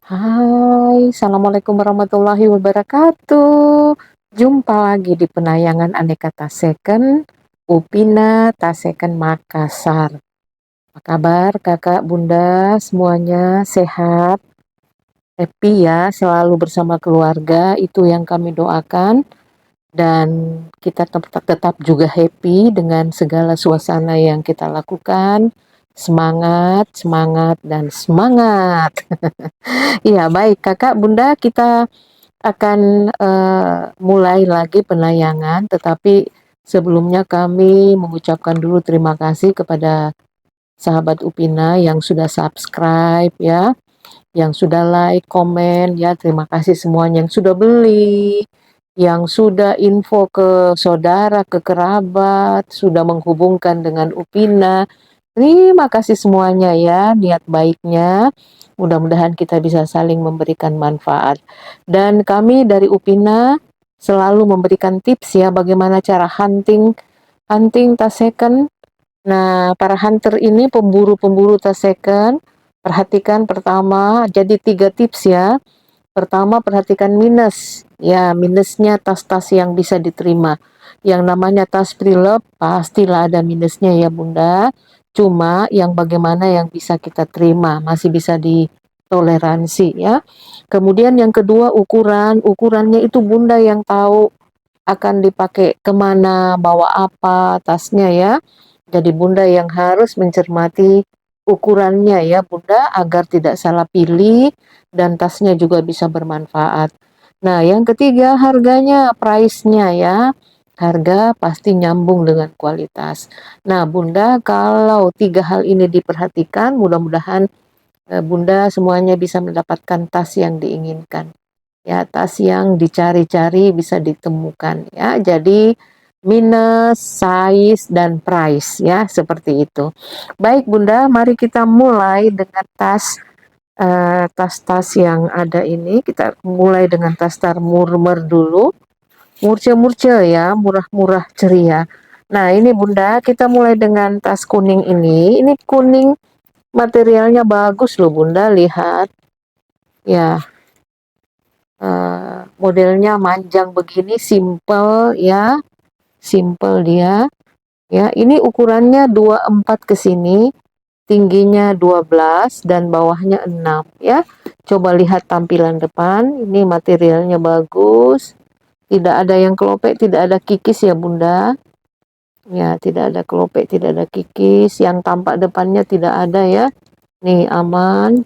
Hai, Assalamualaikum warahmatullahi wabarakatuh. Jumpa lagi di penayangan Aneka Taseken, Upina Taseken Makassar. Apa kabar kakak, bunda, semuanya sehat, happy ya, selalu bersama keluarga, itu yang kami doakan. Dan kita tetap juga happy dengan segala suasana yang kita lakukan. Semangat, semangat, dan semangat. Iya, baik kakak, bunda, kita akan mulai lagi penayangan, tetapi sebelumnya kami mengucapkan dulu terima kasih kepada sahabat Upina yang sudah subscribe ya, yang sudah like, komen ya, terima kasih semuanya yang sudah beli, yang sudah info ke saudara, ke kerabat, sudah menghubungkan dengan Upina. Terima kasih semuanya ya, niat baiknya. Mudah-mudahan kita bisa saling memberikan manfaat. Dan kami dari Upina selalu memberikan tips ya bagaimana cara hunting hunting tasekan. Nah, para hunter ini pemburu-pemburu tasekan, perhatikan pertama, jadi 3 tips ya. Pertama, perhatikan minus. Ya, minusnya tas-tas yang bisa diterima. Yang namanya tas preloved pastilah ada minusnya ya bunda. Cuma yang bagaimana yang bisa kita terima, masih bisa ditoleransi ya. Kemudian yang kedua ukuran, ukurannya itu bunda yang tahu akan dipakai kemana, bawa apa tasnya ya. Jadi bunda yang harus mencermati ukurannya ya bunda agar tidak salah pilih dan tasnya juga bisa bermanfaat. Nah yang ketiga harganya, price-nya ya. Harga pasti nyambung dengan kualitas. Nah bunda kalau 3 hal ini diperhatikan mudah-mudahan bunda semuanya bisa mendapatkan tas yang diinginkan. Ya, tas yang dicari-cari bisa ditemukan ya. Jadi minus, size, dan price ya, seperti itu. Baik Bunda, mari kita mulai dengan tas-tas yang ada ini. Kita mulai dengan tas murmer dulu. Murce-murce ya, murah-murah ceria. Nah, ini Bunda, kita mulai dengan tas kuning ini. Ini kuning materialnya bagus loh Bunda, lihat. Ya, modelnya manjang begini, simple ya, simple dia ya. Ini ukurannya 24 ke sini, tingginya 12 dan bawahnya 6 ya. Coba lihat tampilan depan, ini materialnya bagus, tidak ada yang kelopek, tidak ada kikis ya bunda ya, tidak ada kelopek, tidak ada kikis. Yang tampak depannya tidak ada ya, nih aman,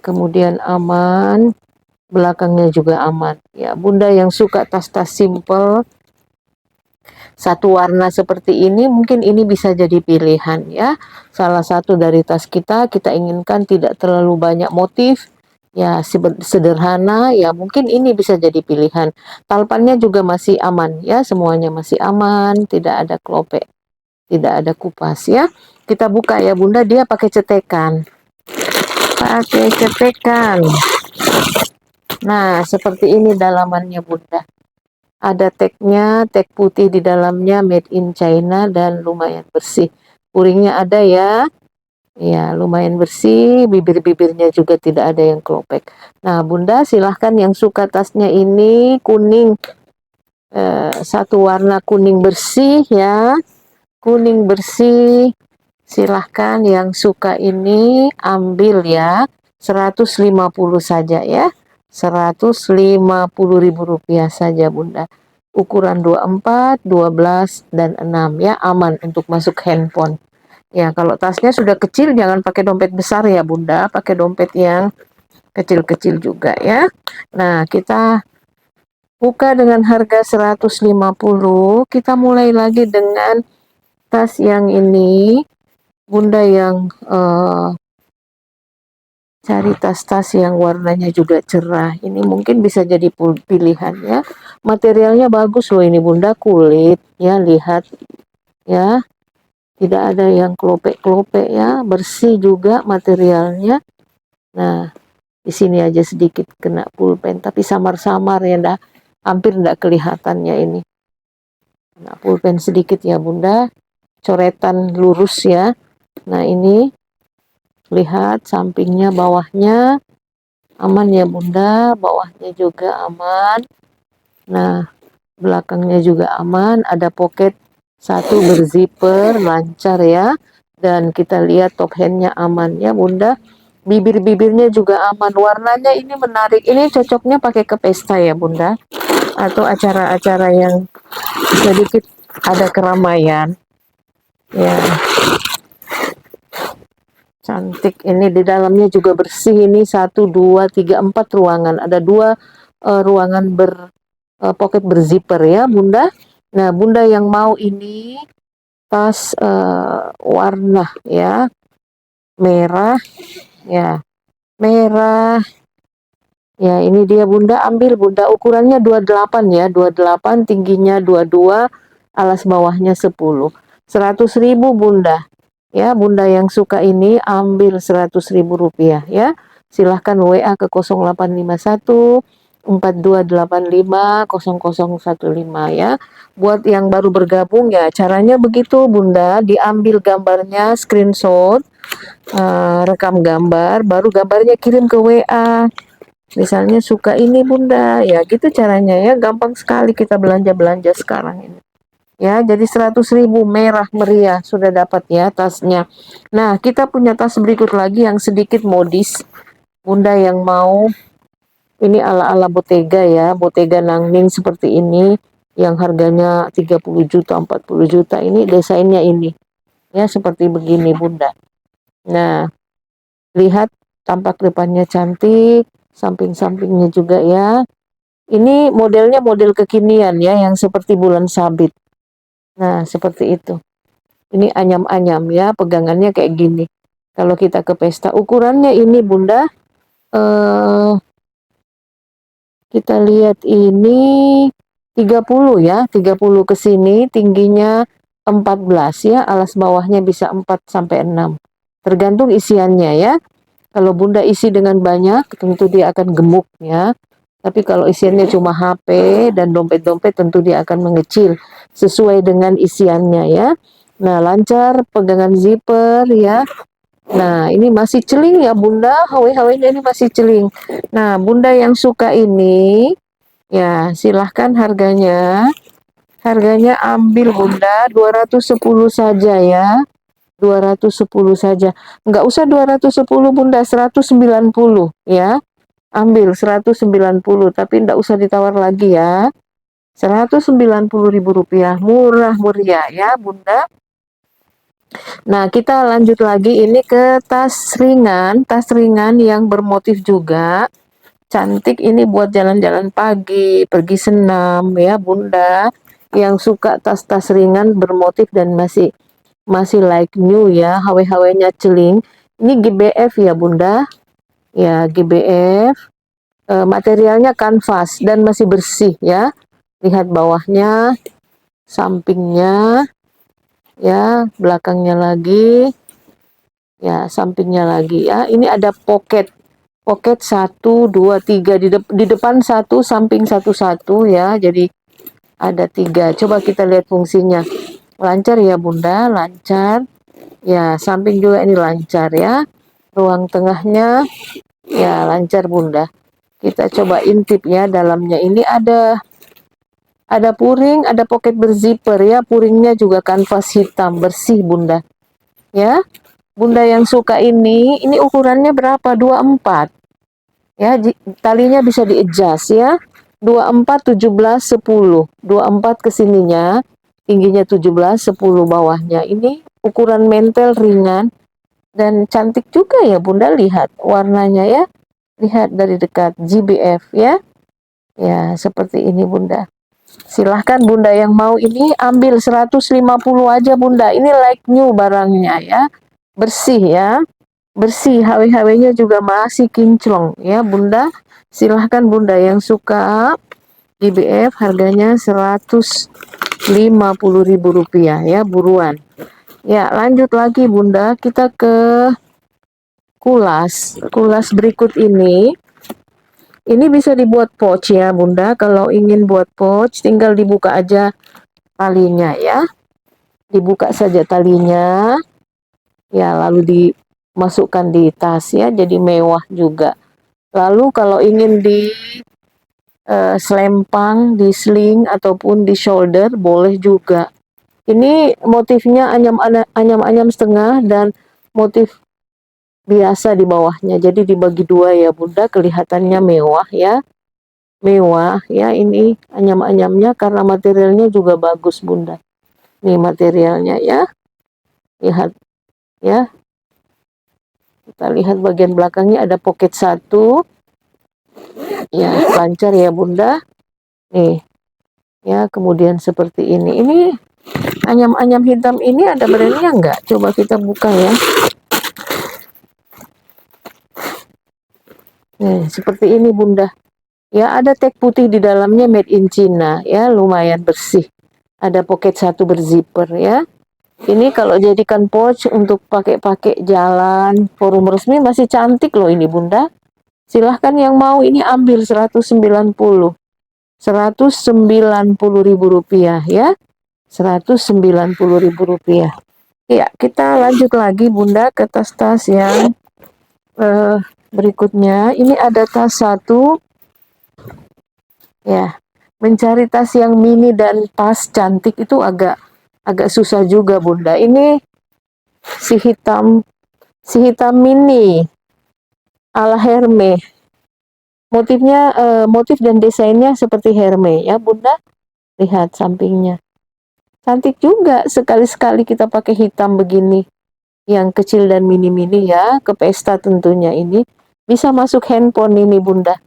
kemudian aman, belakangnya juga aman ya. Bunda yang suka tas-tas simple satu warna seperti ini, mungkin ini bisa jadi pilihan ya. Salah satu dari tas kita inginkan tidak terlalu banyak motif ya, sederhana ya, mungkin ini bisa jadi pilihan. Talpannya juga masih aman ya, semuanya masih aman, tidak ada kelopek, tidak ada kupas ya. Kita buka ya bunda, dia pakai cetekan, nah seperti ini dalamannya bunda. Ada tagnya, tag putih di dalamnya, made in China dan lumayan bersih. Puringnya ada ya, ya lumayan bersih. Bibir-bibirnya juga tidak ada yang kelopek. Nah bunda silahkan yang suka tasnya ini kuning, satu warna kuning bersih ya, kuning bersih. Silahkan yang suka ini ambil ya, 150 saja ya, 150.000 rupiah saja bunda. Ukuran 24, 12, dan 6 ya, aman untuk masuk handphone. Ya kalau tasnya sudah kecil jangan pakai dompet besar ya bunda, pakai dompet yang kecil-kecil juga ya. Nah kita buka dengan harga 150, kita mulai lagi dengan tas yang ini. Bunda yang cari tas-tas yang warnanya juga cerah, ini mungkin bisa jadi pilihan ya. Materialnya bagus loh ini bunda, kulit ya, lihat ya, tidak ada yang kelopek-kelopek ya, bersih juga materialnya. Nah di sini aja sedikit kena pulpen tapi samar-samar ya, dah hampir tidak kelihatannya ini, kena pulpen sedikit ya bunda, coretan lurus ya. Nah ini lihat sampingnya, bawahnya Aman ya Bunda, bawahnya juga aman. Nah, belakangnya juga aman, ada pocket satu berzipper, lancar ya. Dan kita lihat top handnya aman ya Bunda. Bibir-bibirnya juga aman, warnanya ini menarik. Ini cocoknya pakai ke pesta ya Bunda, atau acara-acara yang sedikit ada keramaian ya. Cantik, ini di dalamnya juga bersih. Ini 1, 2, 3, 4 ruangan, ada 2 ruangan pocket berzipper ya Bunda. Nah Bunda yang mau ini tas warna ya merah ya, merah ya, ini dia Bunda, ambil Bunda, ukurannya 28 ya, 28, tingginya 22, alas bawahnya 10, 100.000 Bunda ya. Bunda yang suka ini ambil 100.000 rupiah ya. Silahkan WA ke 0851 4285 0015 ya. Buat yang baru bergabung ya, caranya begitu Bunda, diambil gambarnya, screenshot, rekam gambar, baru gambarnya kirim ke WA. Misalnya suka ini Bunda, ya gitu caranya ya, gampang sekali kita belanja-belanja sekarang ini. Ya, jadi 100.000 merah meriah sudah dapat ya tasnya. Nah, kita punya tas berikut lagi yang sedikit modis. Bunda yang mau ini ala-ala Bottega ya, Bottega Nangning seperti ini yang harganya 30 juta, 40 juta, ini desainnya ini. Ya, seperti begini Bunda. Nah, lihat tampak depannya cantik, samping-sampingnya juga ya. Ini modelnya model kekinian ya, yang seperti bulan sabit. Nah, seperti itu. Ini anyam-anyam ya, pegangannya kayak gini. Kalau kita ke pesta, ukurannya ini Bunda, kita lihat ini 30 ya, 30 ke sini, tingginya 14 ya, alas bawahnya bisa 4 sampai 6. Tergantung isiannya ya. Kalau Bunda isi dengan banyak, tentu dia akan gemuk ya. Tapi kalau isiannya cuma HP dan dompet-dompet, tentu dia akan mengecil sesuai dengan isiannya ya. Nah, lancar pegangan zipper ya. Nah, ini masih celing ya Bunda, hawe-hawenya ini masih celing. Nah, Bunda yang suka ini, ya silahkan harganya. Harganya ambil Bunda, 210 saja ya. 210 saja. Enggak usah 210 Bunda, 190 ya. Ambil 190, tapi enggak usah ditawar lagi ya. 190.000 rupiah, murah meriah ya Bunda. Nah, kita lanjut lagi ini ke tas ringan yang bermotif juga. Cantik, ini buat jalan-jalan pagi, pergi senam ya Bunda. Yang suka tas-tas ringan bermotif dan masih like new ya, HW-HW-nya celing. Ini GBF ya Bunda. Ya, GBF. Materialnya kanvas dan masih bersih ya. Lihat bawahnya, sampingnya ya, belakangnya lagi. Ya, sampingnya lagi ya. Ini ada pocket. Pocket 1, 2, 3 di depan satu, samping satu ya. Jadi ada 3. Coba kita lihat fungsinya. Lancar ya Bunda, lancar. Ya, samping juga ini lancar ya. Ruang tengahnya ya lancar Bunda. Kita coba intip ya, dalamnya ini ada puring, ada pocket berzipper ya. Puringnya juga kanvas hitam, bersih Bunda. Ya. Bunda yang suka ini ukurannya berapa? 24. Ya, talinya bisa di-adjust ya. 24, 17, 10. 24 ke sininya, tingginya 17, 10 bawahnya. Ini ukuran mentel ringan dan cantik juga ya Bunda, lihat warnanya ya. Lihat dari dekat, GBF ya. Ya, seperti ini Bunda. Silahkan Bunda yang mau ini ambil 150 aja Bunda. Ini like new barangnya ya. Bersih ya. Bersih, HW-HW-nya juga masih kinclong ya Bunda. Silahkan Bunda yang suka. GBF harganya 150.000 rupiah ya, buruan. Ya, lanjut lagi Bunda, kita ke kulas berikut ini. Ini bisa dibuat pouch ya Bunda. Kalau ingin buat pouch, tinggal dibuka aja talinya ya. Dibuka saja talinya. Ya, lalu dimasukkan di tas ya, jadi mewah juga. Lalu kalau ingin di selempang, di sling ataupun di shoulder boleh juga. Ini motifnya anyam-anyam setengah dan motif biasa di bawahnya. Jadi dibagi dua ya Bunda, kelihatannya mewah ya. Mewah ya, ini anyam-anyamnya karena materialnya juga bagus Bunda. Nih materialnya ya. Lihat ya. Kita lihat bagian belakangnya ada pocket satu. Ya, lancar ya Bunda. Nih. Ya, kemudian seperti ini. Ini anyam-anyam hitam ini ada brandnya enggak? Coba kita buka ya. Nih, seperti ini Bunda. Ya, ada tag putih di dalamnya made in China ya, lumayan bersih. Ada pocket satu berzipper ya. Ini kalau jadikan pouch untuk pakai-pakai jalan, forum resmi masih cantik loh ini Bunda. Silahkan yang mau ini ambil 190. 190.000 rupiah ya. 190.000 rupiah. Ya, kita lanjut lagi Bunda ke tas-tas yang berikutnya. Ini ada tas satu. Ya, mencari tas yang mini dan pas cantik itu agak susah juga Bunda. Ini si hitam mini ala Hermes. Motifnya motif dan desainnya seperti Hermes ya Bunda. Lihat sampingnya. Cantik juga, sekali-sekali kita pakai hitam begini. Yang kecil dan mini-mini ya, ke pesta tentunya ini. Bisa masuk handphone ini Bunda.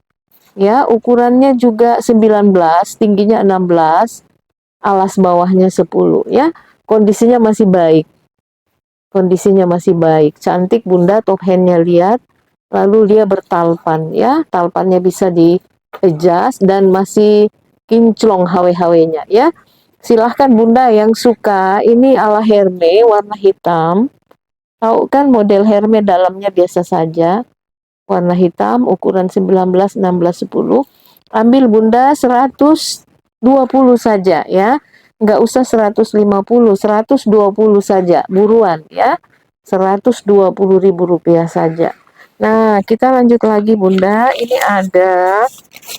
Ya, ukurannya juga 19, tingginya 16, alas bawahnya 10 ya. Kondisinya masih baik. Kondisinya masih baik. Cantik Bunda, top handnya lihat. Lalu dia bertalpan ya. Talpannya bisa di adjust dan masih kinclong HW-HW-nya ya. Silahkan Bunda yang suka ini ala Hermes warna hitam. Tahu kan model Hermes dalamnya biasa saja. Warna hitam ukuran 19, 16, 10. Ambil Bunda 120 saja ya. Nggak usah 150, 120 saja. Buruan ya. 120.000 rupiah saja. Nah, kita lanjut lagi Bunda. Ini ada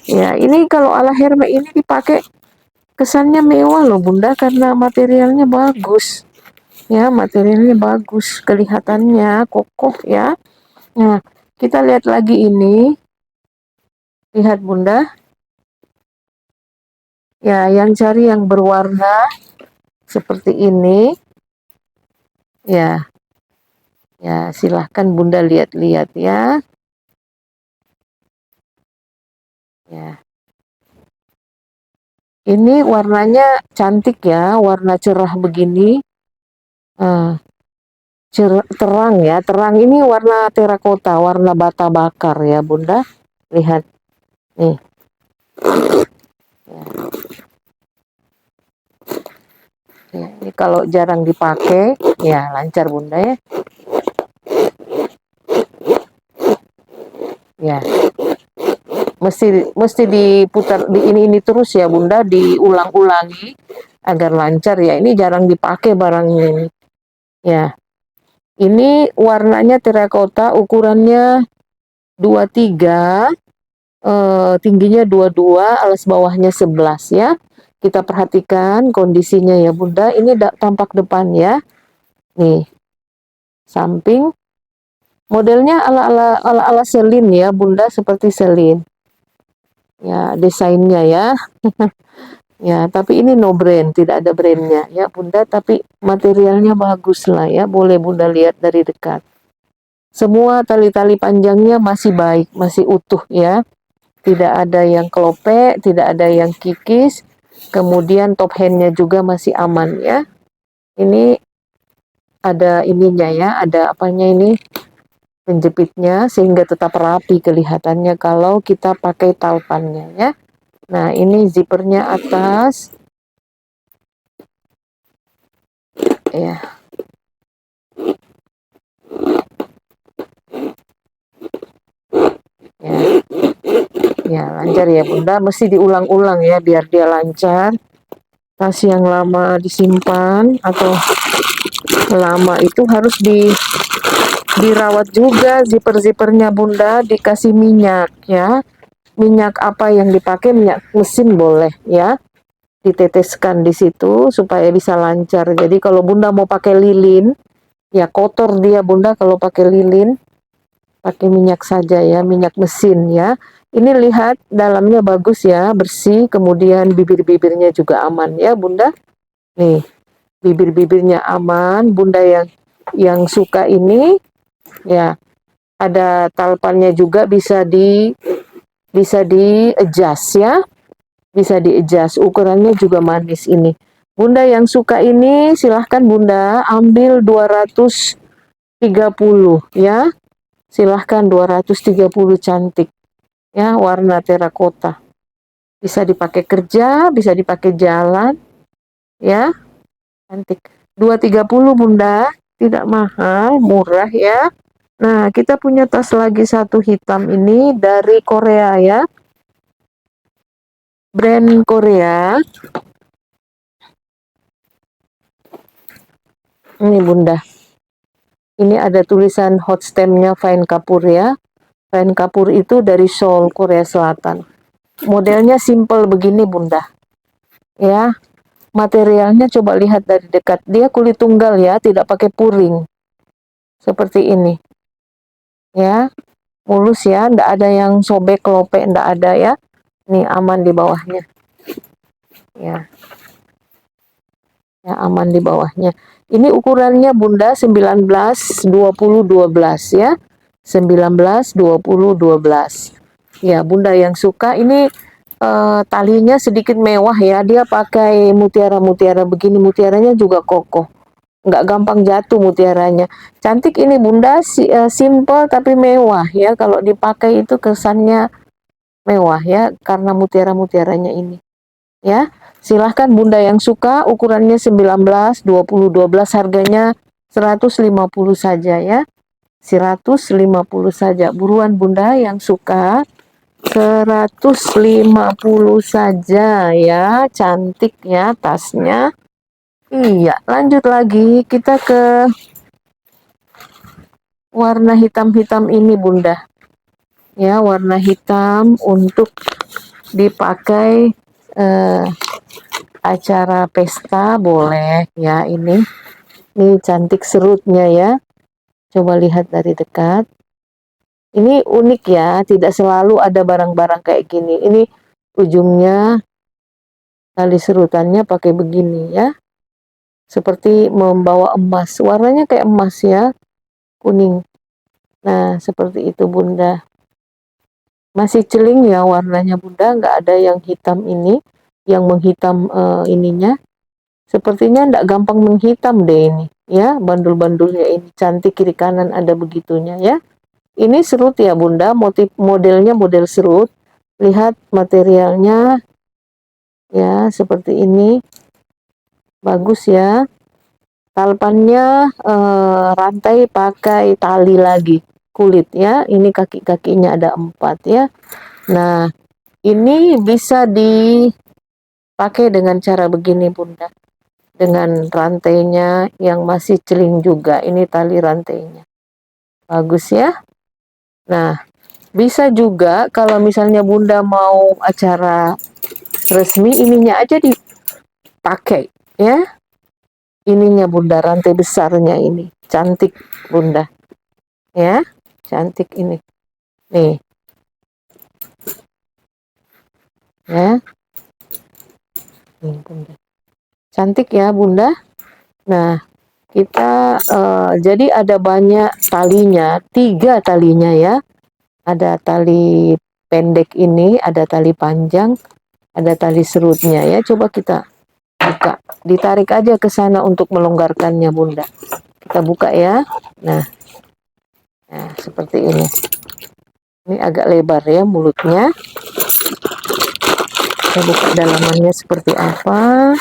ya, ini kalau ala Hermes ini dipakai kesannya mewah loh Bunda karena materialnya bagus. Ya, materialnya bagus, kelihatannya kokoh ya. Nah, kita lihat lagi ini. Lihat Bunda. Ya, yang cari yang berwarna seperti ini. Ya. Ya, silahkan Bunda lihat-lihat ya. Ya. Ini warnanya cantik ya, warna cerah begini. Terang ya, terang ini warna terakota, warna bata bakar ya Bunda. Lihat nih. Ya, ini kalau jarang dipakai, ya lancar Bunda ya. Ya, mesti diputar di ini terus ya Bunda, diulang-ulangi agar lancar ya. Ini jarang dipakai barangnya ini. Ya, ini warnanya terakota, ukurannya 23, tingginya 22, alas bawahnya 11 ya. Kita perhatikan kondisinya ya Bunda. Ini tampak depan ya. Nih, samping. Modelnya ala Celine ya Bunda, seperti Celine. Ya, desainnya ya. Ya, tapi ini no brand, tidak ada brandnya ya Bunda. Tapi materialnya bagus lah ya. Boleh Bunda lihat dari dekat. Semua tali-tali panjangnya masih baik, masih utuh ya. Tidak ada yang kelopek, tidak ada yang kikis. Kemudian top handnya juga masih aman ya. Ini ada ininya ya, ada apanya ini, penjepitnya sehingga tetap rapi kelihatannya kalau kita pakai talpannya ya. Nah, ini zippernya atas. Ya. Ya. Ya, lancar ya Bunda, mesti diulang-ulang ya biar dia lancar. Tas yang lama disimpan atau lama itu harus Dirawat juga zipper-zippernya Bunda, dikasih minyak ya. Minyak apa yang dipakai, minyak mesin boleh ya. Diteteskan di situ supaya bisa lancar. Jadi kalau Bunda mau pakai lilin, ya kotor dia Bunda kalau pakai lilin. Pakai minyak saja ya, minyak mesin ya. Ini lihat dalamnya bagus ya, bersih, kemudian bibir-bibirnya juga aman ya Bunda. Nih, bibir-bibirnya aman. Bunda yang suka ini ya, ada talpannya juga, bisa di adjust ya. Bisa di adjust, ukurannya juga manis ini. Bunda yang suka ini silahkan Bunda ambil 230 ya. Silahkan 230, cantik ya, warna terakota. Bisa dipakai kerja, bisa dipakai jalan ya, cantik. 230 Bunda, tidak mahal, murah ya. Nah, kita punya tas lagi satu hitam ini dari Korea ya. Brand Korea. Ini Bunda. Ini ada tulisan hot stamp-nya Fine Kapur ya. Fine Kapur itu dari Seoul, Korea Selatan. Modelnya simple begini Bunda. Ya, materialnya coba lihat dari dekat. Dia kulit tunggal ya, tidak pakai puring. Seperti ini. Ya, mulus ya, ndak ada yang sobek, lopek, ndak ada ya. Ini aman di bawahnya. Ya. Ya, aman di bawahnya. Ini ukurannya Bunda 19 20 12 ya. 19 20 12. Ya, Bunda yang suka ini talinya sedikit mewah ya. Dia pakai mutiara-mutiara begini, mutiaranya juga kokoh. Nggak gampang jatuh mutiaranya. Cantik ini Bunda, simple tapi mewah ya. Kalau dipakai itu kesannya mewah ya, karena mutiara-mutiaranya ini. Ya, silahkan Bunda yang suka, ukurannya 19 20 12, harganya 150 saja ya. 150 saja. Buruan Bunda yang suka, 150 saja ya. Cantik ya tasnya. Iya, lanjut lagi kita ke warna hitam-hitam ini Bunda. Ya, warna hitam untuk dipakai acara pesta boleh ya. Ini cantik serutnya ya, coba lihat dari dekat. Ini unik ya, tidak selalu ada barang-barang kayak gini. Ini ujungnya tali serutannya pakai begini ya, seperti membawa emas. Warnanya kayak emas ya, kuning. Nah, seperti itu Bunda. Masih celing ya warnanya Bunda, nggak ada yang hitam ini, yang menghitam ininya. Sepertinya nggak gampang menghitam deh ini ya, bandul-bandulnya ini cantik, kiri kanan ada begitunya ya. Ini serut ya Bunda, modelnya model serut. Lihat materialnya ya, seperti ini. Bagus ya. Talpannya rantai pakai tali lagi, kulit ya. Ini kaki-kakinya ada 4 ya. Nah, ini bisa dipakai dengan cara begini Bunda. Dengan rantainya yang masih celing juga. Ini tali rantainya. Bagus ya. Nah, bisa juga kalau misalnya Bunda mau acara resmi, ininya aja dipakai ya. Ininya Bunda, rantai besarnya ini. Cantik Bunda. Ya, cantik ini. Nih. Ya. Nih Bunda. Cantik ya Bunda. Nah, kita jadi ada banyak talinya, 3 talinya ya. Ada tali pendek ini, ada tali panjang, ada tali serutnya ya. Coba kita buka, ditarik aja ke sana untuk melonggarkannya Bunda. Kita buka ya. Nah, seperti ini. Ini agak lebar ya mulutnya. Kita buka dalamannya seperti apa.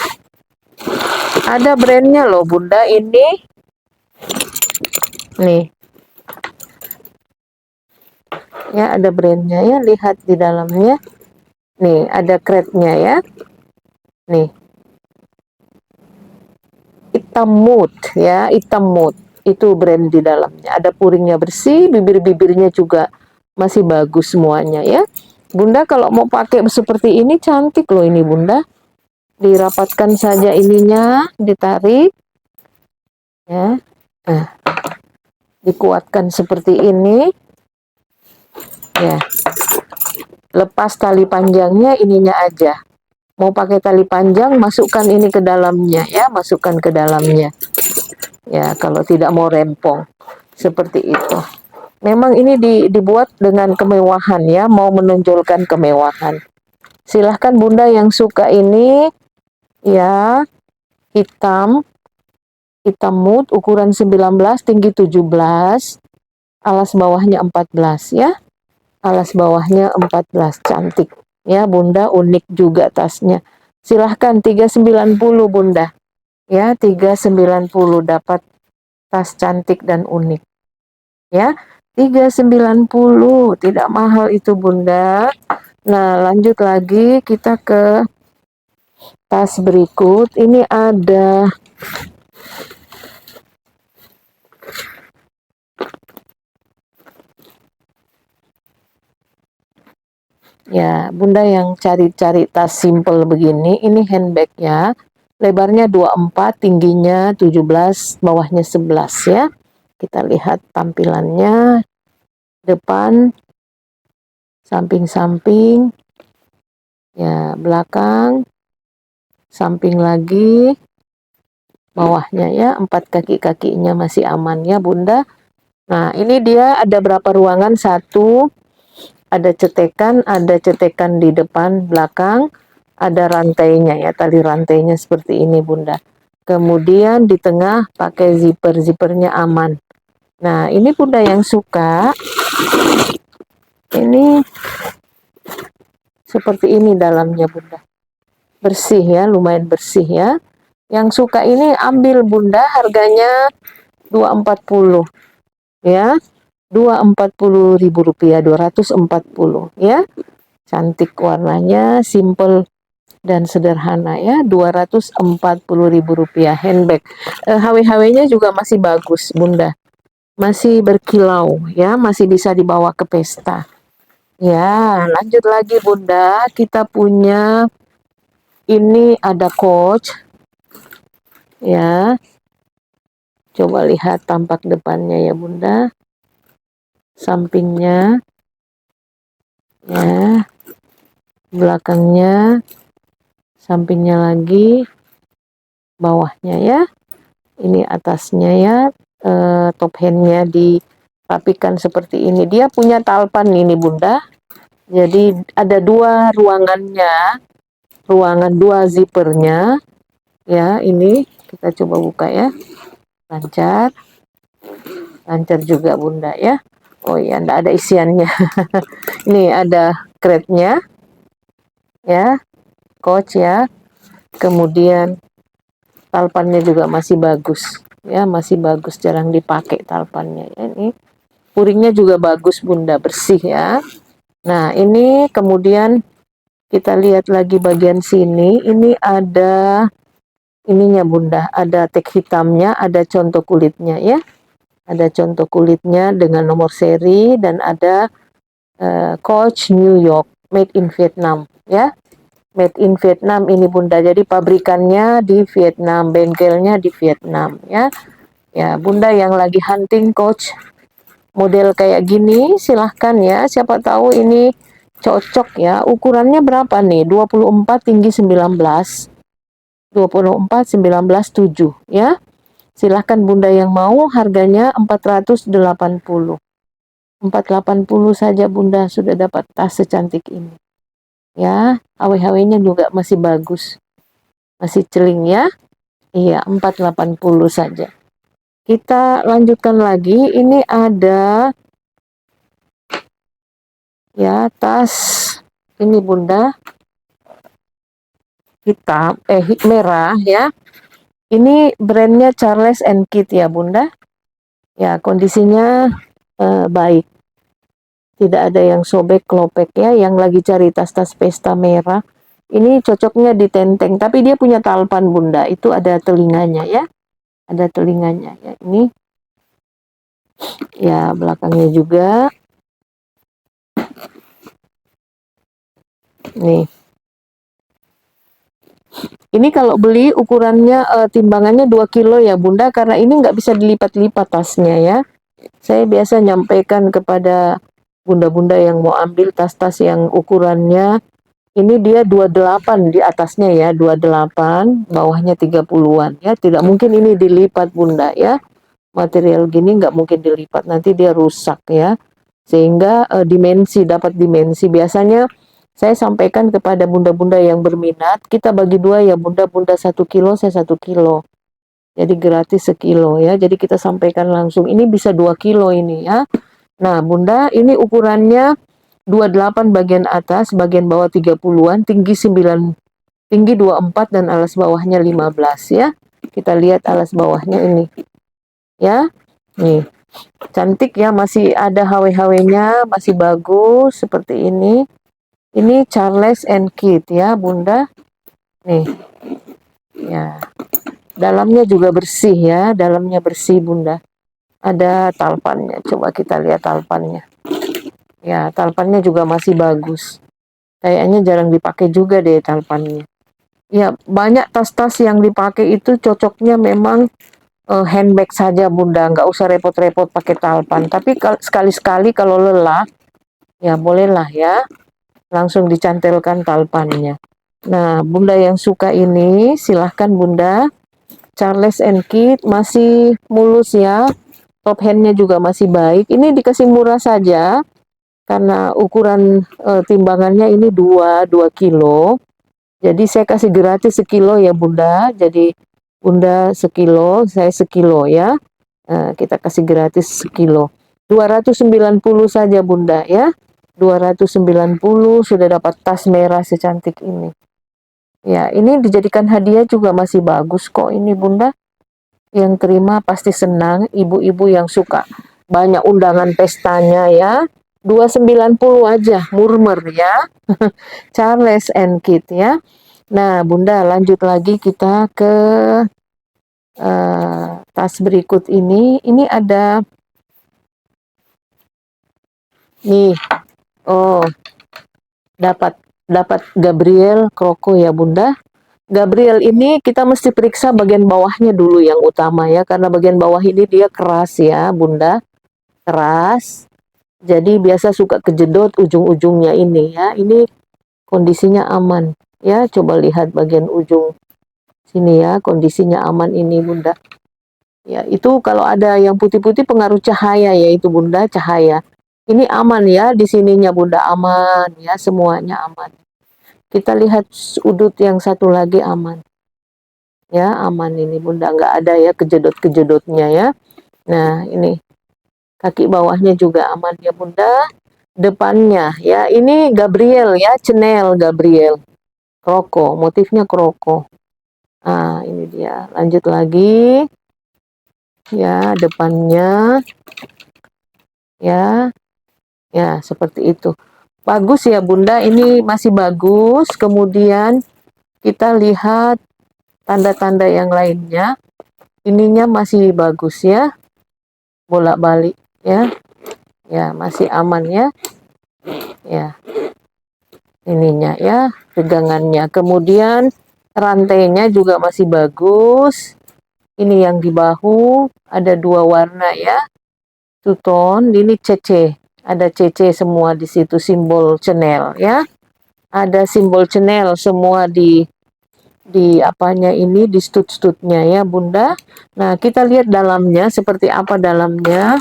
Ada brandnya loh Bunda ini. Nih. Ya, ada brandnya ya, lihat di dalamnya. Nih, ada kretnya ya. Nih. Hitam mood ya, hitam mood. Itu brand di dalamnya. Ada puringnya bersih, bibir-bibirnya juga masih bagus semuanya ya. Bunda kalau mau pakai seperti ini cantik loh ini Bunda. Dirapatkan saja ininya, ditarik ya. Nah, dikuatkan seperti ini ya. Lepas tali panjangnya ininya aja. Mau pakai tali panjang, masukkan ini ke dalamnya ya, masukkan ke dalamnya. Ya, kalau tidak mau rempong. Seperti itu. Memang ini dibuat dengan kemewahan ya, mau menonjolkan kemewahan. Silahkan Bunda yang suka ini ya, hitam mut ukuran 19, tinggi 17, alas bawahnya 14 ya. Alas bawahnya 14, cantik ya Bunda, unik juga tasnya. Silahkan 390 Bunda ya, 390 dapat tas cantik dan unik ya. 390 tidak mahal itu Bunda. Nah lanjut lagi kita ke tas berikut. Ini ada ya Bunda yang cari-cari tas simple begini. Ini handbag ya, lebarnya 24, tingginya 17, bawahnya 11 ya. Kita lihat tampilannya, depan, samping-samping ya, belakang, samping lagi, bawahnya ya, 4 kaki-kakinya masih aman ya Bunda. Nah ini dia ada berapa ruangan, satu, ada cetekan di depan belakang, ada rantainya ya, tali rantainya seperti ini Bunda. Kemudian di tengah pakai zippernya aman. Nah ini Bunda yang suka, ini seperti ini dalamnya Bunda, bersih ya, lumayan bersih ya. Yang suka ini ambil Bunda, harganya 240 ya, 240.000 rupiah, 240 ya. Cantik warnanya, simple dan sederhana ya, 240.000 rupiah handbag. HW-HW-nya juga masih bagus Bunda, masih berkilau ya, masih bisa dibawa ke pesta ya. Lanjut lagi Bunda, kita punya ini ada Coach ya. Coba lihat tampak depannya ya Bunda, sampingnya ya, belakangnya, sampingnya lagi, bawahnya ya. Ini atasnya ya, top handnya dirapikan seperti ini. Dia punya talpan ini Bunda, jadi ada 2 ruangannya, ruangan 2 zippernya ya. Ini kita coba buka ya, lancar juga Bunda ya. Oh iya, enggak ada isiannya. Ini ada crate-nya ya, Coach ya. Kemudian talpannya juga masih bagus ya, masih bagus, jarang dipakai talpannya ya. Ini puringnya juga bagus Bunda, bersih ya. Nah ini kemudian kita lihat lagi bagian sini, ini ada ininya Bunda, ada tag hitamnya, ada contoh kulitnya ya, ada contoh kulitnya dengan nomor seri, dan ada Coach New York, made in Vietnam ya. Made in Vietnam ini Bunda, jadi pabrikannya di Vietnam, bengkelnya di Vietnam ya. Ya Bunda yang lagi hunting Coach model kayak gini, silahkan ya, siapa tahu ini cocok ya. Ukurannya berapa nih? 24, tinggi 19, 24, 19, 7 ya. Silahkan Bunda yang mau, harganya 480. 480 saja Bunda sudah dapat tas secantik ini ya. HW-HW-nya juga masih bagus, masih celing ya. Iya, 480 saja. Kita lanjutkan lagi, ini ada ya tas ini Bunda, hitam, merah ya. Ini brandnya Charles and Kit ya Bunda. Ya, kondisinya baik. Tidak ada yang sobek, klopek ya. Yang lagi cari tas-tas pesta merah, ini cocoknya di tenteng. Tapi dia punya talpan Bunda, itu ada telinganya ya. Ada telinganya ya. Ini Ya, belakangnya juga. Nih. Ini kalau beli ukurannya timbangannya 2 kilo ya Bunda, karena ini nggak bisa dilipat-lipat tasnya ya. Saya biasa nyampaikan kepada bunda-bunda yang mau ambil tas-tas yang ukurannya ini dia 28 di atasnya ya, 28, bawahnya 30-an ya. Tidak mungkin ini dilipat Bunda ya. Material gini nggak mungkin dilipat, nanti dia rusak ya. Sehingga dapat dimensi. Biasanya saya sampaikan kepada bunda-bunda yang berminat, kita bagi dua ya bunda, bunda 1 kilo, saya 1 kilo. Jadi gratis sekilo ya. Jadi kita sampaikan langsung, ini bisa 2 kilo ini ya. Nah bunda, ini ukurannya 28 bagian atas, bagian bawah 30-an, tinggi 9, tinggi 24 dan alas bawahnya 15 ya. Kita lihat alas bawahnya ini. Ya. Nih. Cantik ya, masih ada HW-HW-nya, masih bagus seperti ini. Ini Charles and Kit ya, Bunda. Nih. Ya. Dalamnya juga bersih ya, dalamnya bersih Bunda. Ada talpannya. Coba kita lihat talpannya. Ya, talpannya juga masih bagus. Kayaknya jarang dipakai juga deh talpannya. Ya, banyak tas-tas yang dipakai itu cocoknya memang handbag saja Bunda, nggak usah repot-repot pakai talpan. Tapi sekali-sekali kalau lelah, ya bolehlah ya, langsung dicantelkan talpannya. Nah, Bunda yang suka ini, silahkan Bunda. Charles and Kit masih mulus ya, top handnya juga masih baik. Ini dikasih murah saja, karena ukuran timbangannya ini 2 kilo. Jadi saya kasih gratis sekilo ya Bunda. Jadi Bunda sekilo, saya sekilo ya. Kita kasih gratis sekilo. 290 saja Bunda ya. 290 sudah dapat tas merah secantik ini. Ya, ini dijadikan hadiah juga masih bagus kok ini Bunda. Yang terima pasti senang, ibu-ibu yang suka banyak undangan pestanya ya. 290 aja, murmer ya. Charles and Kit ya. Nah, Bunda lanjut lagi kita ke tas berikut ini. Ini ada nih. Oh, dapat dapat Gabriel Kroko ya Bunda. Gabriel ini kita mesti periksa bagian bawahnya dulu yang utama ya, karena bagian bawah ini dia keras ya Bunda, keras. Jadi biasa suka kejedot ujung-ujungnya ini ya. Ini kondisinya aman ya. Coba lihat bagian ujung sini ya, kondisinya aman ini Bunda. Ya, itu kalau ada yang putih-putih pengaruh cahaya ya itu Bunda, cahaya. Ini aman ya, di sininya Bunda aman ya, semuanya aman. Kita lihat sudut yang satu lagi aman. Ya, aman ini Bunda, nggak ada ya kejedot-kejedotnya ya. Nah, ini kaki bawahnya juga aman ya Bunda. Depannya ya, ini Gabriel ya, Chanel Gabriel. Kroko, motifnya kroko. Ah, ini dia. Lanjut lagi. Ya, depannya. Ya, ya seperti itu. Bagus ya Bunda, ini masih bagus. Kemudian kita lihat tanda-tanda yang lainnya. Ininya masih bagus ya. Bolak-balik ya. Ya, masih aman ya. Ya. Ininya ya, pegangannya. Kemudian rantainya juga masih bagus. Ini yang di bahu, ada 2 warna ya. Two-tone, ini CC. Ada CC semua di situ, simbol Chanel ya. Ada simbol Chanel semua di apanya ini, di stud-studnya ya Bunda. Nah, kita lihat dalamnya seperti apa dalamnya.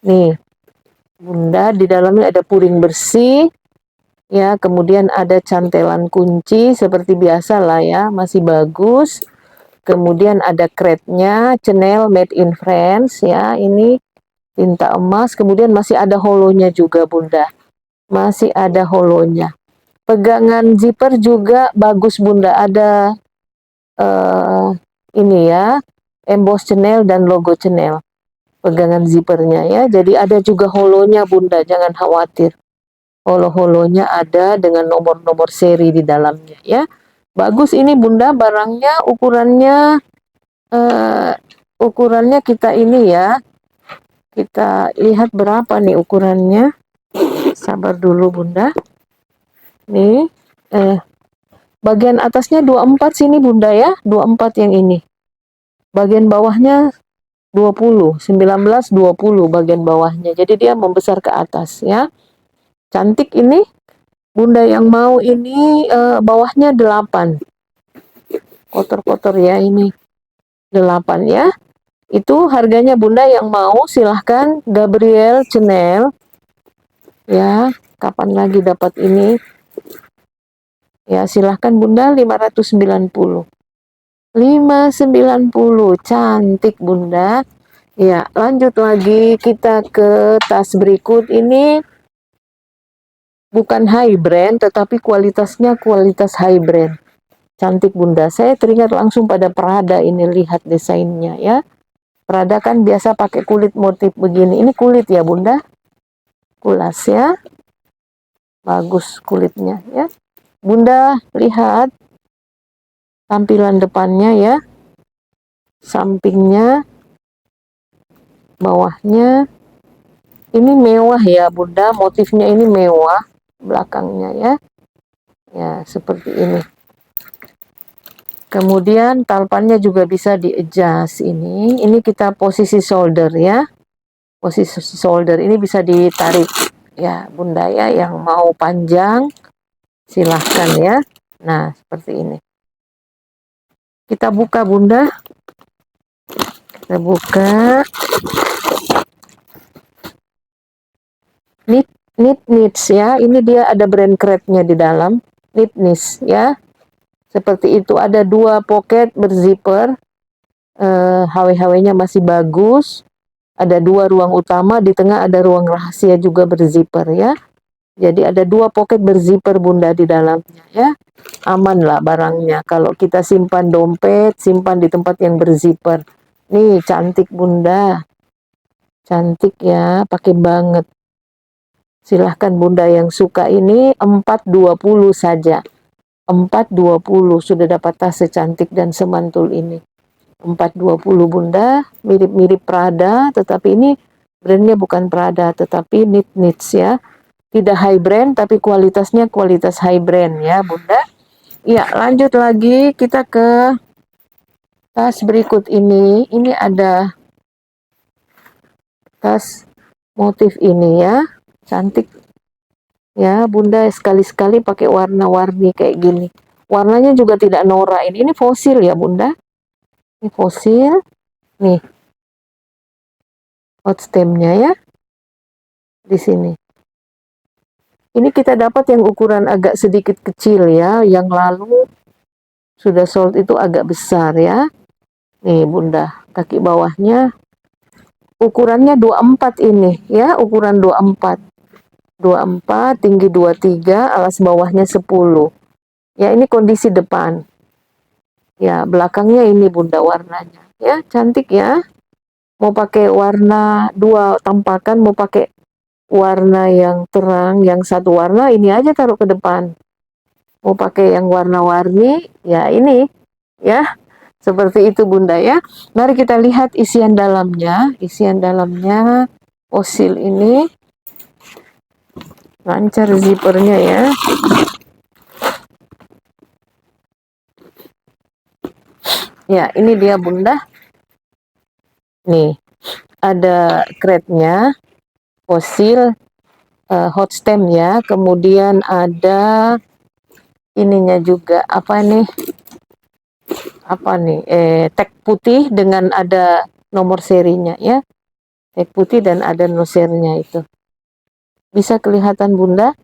Nih, Bunda, di dalamnya ada puring bersih. Ya, kemudian ada cantelan kunci seperti biasa lah ya, masih bagus. Kemudian ada crate-nya, Chanel Made in France ya, ini tinta emas. Kemudian masih ada holonya juga Bunda, masih ada holonya. Pegangan zipper juga bagus Bunda, ada ini ya, emboss Chanel dan logo Chanel. Pegangan zippernya ya, jadi ada juga holonya Bunda, jangan khawatir. Holo-holonya ada dengan nomor-nomor seri di dalamnya ya. Bagus ini Bunda, barangnya ukurannya Ukurannya kita ini ya, kita lihat berapa nih ukurannya. Sabar dulu Bunda. Nih, bagian atasnya 24 sini Bunda ya, 24 yang ini. Bagian bawahnya 20, 19, 20 bagian bawahnya. Jadi dia membesar ke atas ya. Cantik ini. Bunda yang mau ini bawahnya 8. Kotor-kotor ya ini. 8 ya. Itu harganya Bunda yang mau silahkan Gabriel Chanel. Ya, kapan lagi dapat ini? Ya, silahkan Bunda 590. 590, cantik Bunda. Ya, lanjut lagi kita ke tas berikut. Ini bukan high brand, tetapi kualitasnya kualitas high brand. Cantik Bunda. Saya teringat langsung pada Prada ini, lihat desainnya ya. Prada kan biasa pakai kulit motif begini. Ini kulit ya Bunda. Kulas ya. Bagus kulitnya ya. Bunda lihat tampilan depannya ya. Sampingnya, bawahnya. Ini mewah ya Bunda. Motifnya ini mewah. Belakangnya ya. Ya, seperti ini. Kemudian talpannya juga bisa di-adjust ini. Ini kita posisi shoulder ya. Posisi shoulder ini bisa ditarik ya Bunda ya, yang mau panjang silahkan ya. Nah, seperti ini. Kita buka Bunda. Kita buka. Knits ya. Ini dia ada brand crepnya di dalam. Knits ya. Seperti itu, ada 2 pocket berzipper, HW-HW-nya masih bagus, ada 2 ruang utama, di tengah ada ruang rahasia juga berzipper ya. Jadi ada 2 pocket berzipper Bunda di dalamnya ya. Aman lah barangnya, kalau kita simpan dompet, simpan di tempat yang berzipper. Nih cantik Bunda, cantik ya, pakai banget. Silahkan Bunda yang suka ini 420 saja. 420 sudah dapat tas secantik dan semantul ini. 420 Bunda, mirip-mirip Prada, tetapi ini brandnya bukan Prada, tetapi Knits ya. Tidak high brand, tapi kualitasnya kualitas high brand ya Bunda. Ya, lanjut lagi kita ke tas berikut ini. Ini ada tas motif ini ya, cantik. Ya, Bunda sekali-sekali pakai warna-warni kayak gini. Warnanya juga tidak norak. Ini fosil ya, Bunda. Ini fosil. Nih. Hot stemnya ya. Di sini. Ini kita dapat yang ukuran agak sedikit kecil ya. Yang lalu sudah sold itu agak besar ya. Nih, Bunda. Kaki bawahnya. Ukurannya 24 ini ya. Ukuran 24. 24, tinggi 23, alas bawahnya 10. Ya, ini kondisi depan. Ya, belakangnya ini Bunda warnanya. Ya, cantik ya. Mau pakai warna 2 tampakan, mau pakai warna yang terang, yang satu warna, ini aja taruh ke depan. Mau pakai yang warna-warni, ya ini. Ya, seperti itu Bunda ya. Mari kita lihat isian dalamnya. Isian dalamnya fosil ini. Lancar zippernya ya. Ya, ini dia Bunda. Nih, ada crate-nya, fosil, hot stem ya. Kemudian ada ininya juga, apa nih? Apa nih? Tag putih dengan ada nomor serinya ya. Tag putih dan ada nomor serinya itu. Bisa kelihatan Bunda?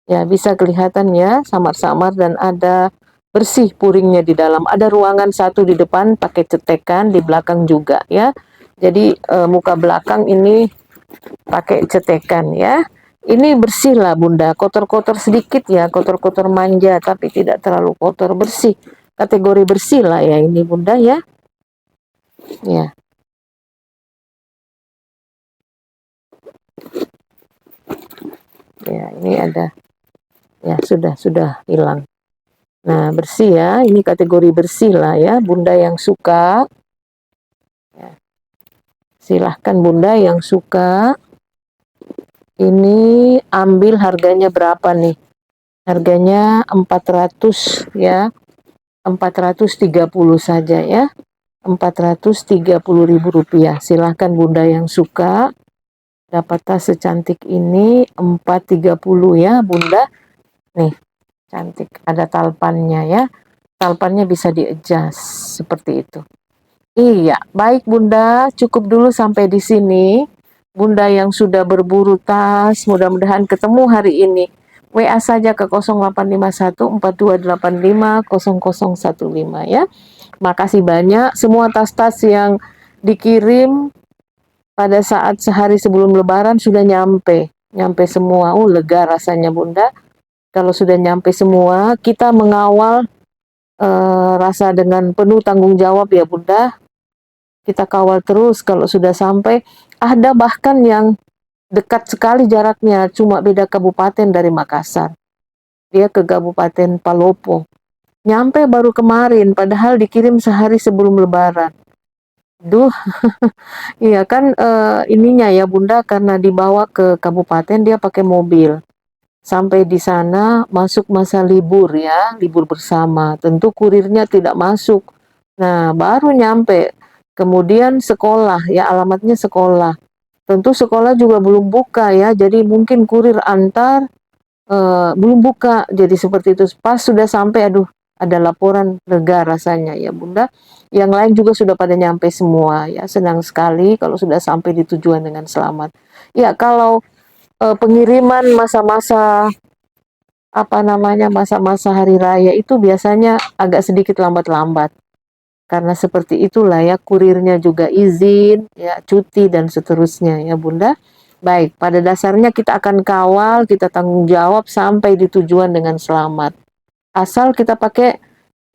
Ya, bisa kelihatan ya, samar-samar dan ada bersih puringnya di dalam. Ada ruangan satu di depan pakai cetekan, di belakang juga ya. Jadi muka belakang ini pakai cetekan ya. Ini bersih lah Bunda, kotor-kotor sedikit ya, kotor-kotor manja tapi tidak terlalu kotor, bersih. Kategori bersih lah ya ini Bunda ya. Ya. Ya, ini ada. Ya, sudah hilang. Nah, bersih ya, ini kategori bersih lah ya, Bunda yang suka Silahkan Bunda yang suka. Ini ambil harganya berapa nih? Harganya 400 ya. 430 saja ya. 430.000 rupiah. Silahkan Bunda yang suka. Dapat tas secantik ini 430 ya Bunda. Nih, cantik. Ada talpannya ya. Talpannya bisa di-adjust seperti itu. Iya, baik Bunda, cukup dulu sampai di sini. Bunda yang sudah berburu tas, mudah-mudahan ketemu hari ini. WA saja ke 0851 4285 0015 ya. Makasih banyak semua tas-tas yang dikirim pada saat sehari sebelum Lebaran sudah nyampe. Nyampe semua. Lega rasanya Bunda. Kalau sudah nyampe semua, kita mengawal rasa dengan penuh tanggung jawab ya Bunda. Kita kawal terus kalau sudah sampai. Ada bahkan yang dekat sekali jaraknya, cuma beda kabupaten dari Makassar. Dia ke Kabupaten Palopo. Nyampe baru kemarin, padahal dikirim sehari sebelum Lebaran. Duh, iya kan ininya ya Bunda, karena dibawa ke kabupaten dia pakai mobil. Sampai di sana masuk masa libur ya, libur bersama. Tentu kurirnya tidak masuk. Nah, baru nyampe. Kemudian sekolah, ya alamatnya sekolah. Tentu sekolah juga belum buka ya, jadi mungkin kurir antar belum buka. Jadi seperti itu. Pas sudah sampai, aduh, ada laporan, lega rasanya ya Bunda. Yang lain juga sudah pada nyampe semua ya. Senang sekali kalau sudah sampai di tujuan dengan selamat. Ya, kalau pengiriman masa-masa masa-masa hari raya itu biasanya agak sedikit lambat-lambat. Karena seperti itulah ya, kurirnya juga izin, ya cuti dan seterusnya ya Bunda. Baik, pada dasarnya kita akan kawal, kita tanggung jawab sampai di tujuan dengan selamat. Asal kita pakai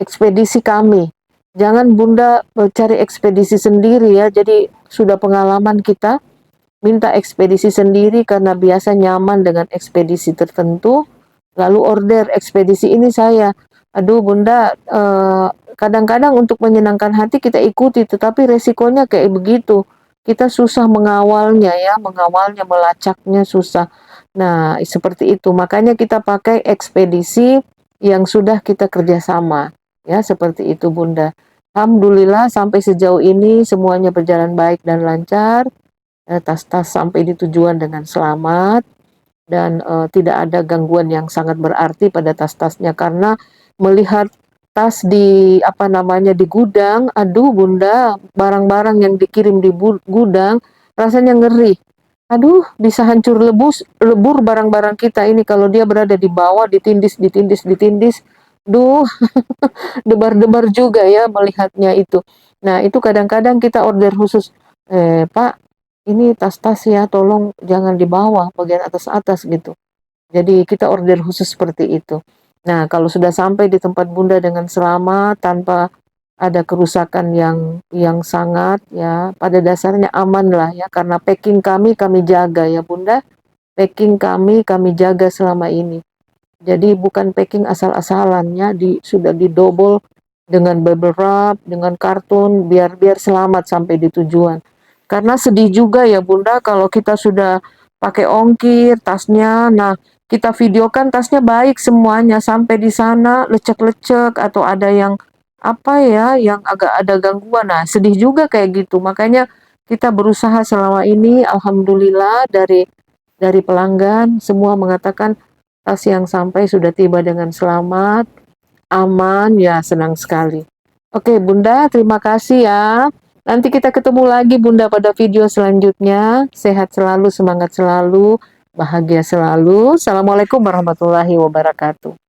ekspedisi kami. Jangan Bunda cari ekspedisi sendiri ya, jadi sudah pengalaman kita minta ekspedisi sendiri karena biasa nyaman dengan ekspedisi tertentu, lalu order ekspedisi ini saya. Aduh Bunda, kadang-kadang untuk menyenangkan hati kita ikuti, tetapi resikonya kayak begitu. Kita susah mengawalnya ya, mengawalnya, melacaknya susah. Nah, seperti itu. Makanya kita pakai ekspedisi yang sudah kita kerjasama. Ya, seperti itu Bunda. Alhamdulillah sampai sejauh ini semuanya berjalan baik dan lancar. Tas-tas sampai di tujuan dengan selamat dan tidak ada gangguan yang sangat berarti pada tas-tasnya karena melihat tas di di gudang, aduh Bunda, barang-barang yang dikirim di gudang rasanya ngeri. Aduh, bisa hancur lebur barang-barang kita ini kalau dia berada di bawah ditindis ditindis ditindis. Duh, debar-debar juga ya melihatnya itu. Nah, itu kadang-kadang kita order khusus, Pak, ini tas-tas ya, tolong jangan dibawa bagian atas-atas gitu. Jadi kita order khusus seperti itu. Nah, kalau sudah sampai di tempat Bunda dengan selamat tanpa ada kerusakan yang sangat ya, pada dasarnya aman lah ya karena packing kami jaga ya Bunda. Packing kami jaga selama ini. Jadi bukan packing asal-asalannya, sudah didobel dengan bubble wrap, dengan karton, biar selamat sampai di tujuan. Karena sedih juga ya Bunda kalau kita sudah pakai ongkir tasnya, nah kita videokan tasnya baik semuanya sampai di sana lecek-lecek atau ada yang yang agak ada gangguan. Nah sedih juga kayak gitu. Makanya kita berusaha selama ini, alhamdulillah dari pelanggan semua mengatakan tas yang sampai sudah tiba dengan selamat, aman, ya senang sekali. Oke Bunda, terima kasih ya. Nanti kita ketemu lagi Bunda pada video selanjutnya. Sehat selalu, semangat selalu, bahagia selalu. Assalamualaikum warahmatullahi wabarakatuh.